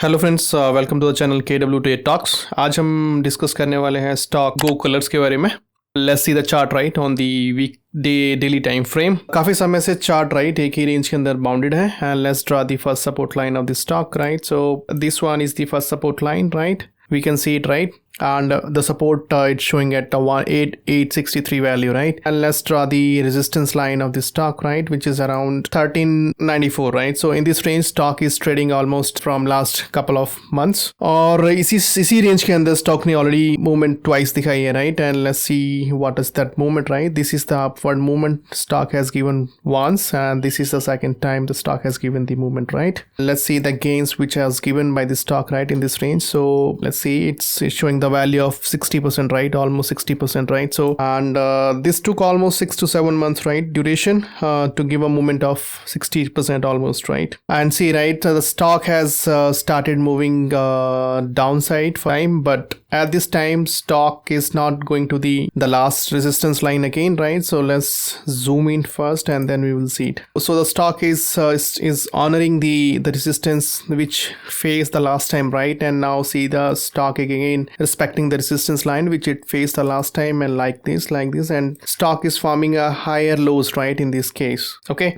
Hello friends, welcome to the channel KW talks. आज हम discuss करने वाले हैं स्टॉक गो कलर्स के बारे में। Let's see the chart right on the week daily time frame. काफी समय से चार्ट राइट एक ही रेंज के अंदर बाउंडेड है and let's draw the first support line of the stock right. So this one is the first support line right, we can see it right, and the support it's showing at 18863 value right, and let's draw the resistance line of the stock right, which is around 1394 right. So in this range stock is trading almost from last couple of months, और इसी range के अंदर stock ने already movement twice दिखाई है right, and let's see what is that movement right. This is the upward movement stock has given once, and this is the second time the stock has given the movement right. Let's see the gains which has given by the stock right in this range. So let's see, it's showing the value of 60% right, almost 60% right. So and this took almost 6 to 7 months right duration to give a movement of 60% almost right. And see right, the stock has started moving downside for time, but at this time stock is not going to the last resistance line again right. So let's zoom in first and then we will see it. So the stock is honoring the resistance which faced the last time right, and now see the stock again respecting the resistance line which it faced the last time, and like this, and stock is forming a higher lows right in this case. Okay,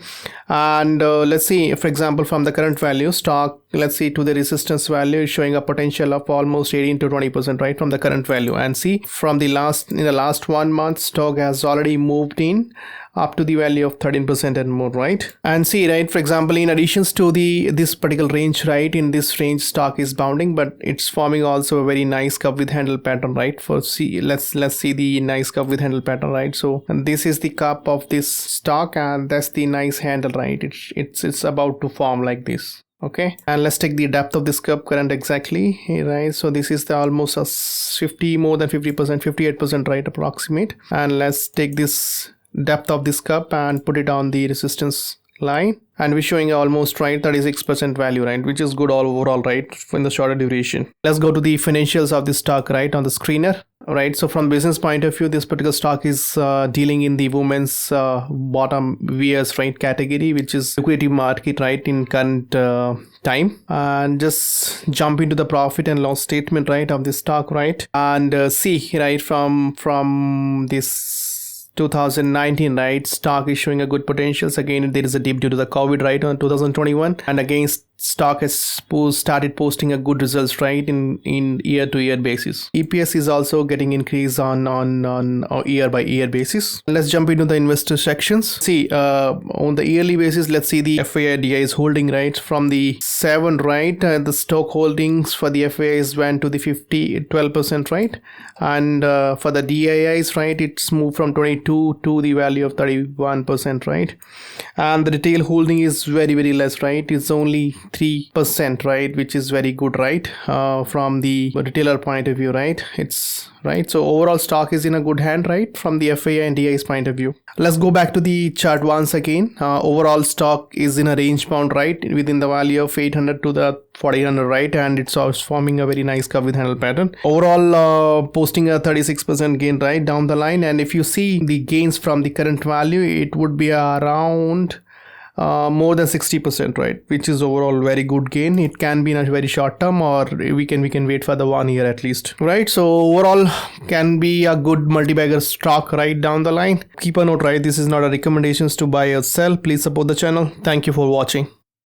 and let's see, for example, from the current value stock, let's see, to the resistance value is showing a potential of almost 18 to 20% right from the current value. And see, from the last 1 month stock has already moved in up to the value of 13% and more right. And see right, for example, in additions to this particular range right, in this range stock is bounding, but it's forming also a very nice cup with handle pattern right. For see, let's see the nice cup with handle pattern right. So and this is the cup of this stock, and that's the nice handle right. It's about to form like this. Okay, and let's take the depth of this cup current exactly right. So this is the almost a 50, more than 50%, 58% right approximate. And let's take this depth of this cup and put it on the resistance line, and we're showing almost right 36% value right, which is good all overall right in the shorter duration. Let's go to the financials of this stock right on the screener right. So from business point of view, this particular stock is dealing in the women's bottom wears right category, which is liquidity market right in current time. And just jump into the profit and loss statement right of this stock right, and see right from this 2019 right, stock is showing a good potentials. Again, there is a dip due to the COVID right on 2021, and again stock has started posting a good results right in year to year basis. EPS is also getting increase on year by year basis. Let's jump into the investor sections. See on the yearly basis, let's see the FAI is holding right from the 7 right, the stock holdings for the FAIs went to the 12% right, and for the DIIs right, it's moved from 22 to the value of 31% right, and the retail holding is very less right. It's only 3% right, which is very good right from the retailer point of view right. It's right, so overall stock is in a good hand right from the FAI and DI's point of view. Let's go back to the chart once again. Overall stock is in a range bound right within the value of 800 to the 1400 right, and it's also forming a very nice curve with handle pattern. Overall posting a 36% gain right down the line, and if you see the gains from the current value, it would be around more than 60% right, which is overall very good gain. It can be in a very short term, or we can wait for the 1 year at least right. So overall can be a good multi-bagger stock right down the line. Keep a note right, this is not a recommendations to buy or sell. Please support the channel. Thank you for watching.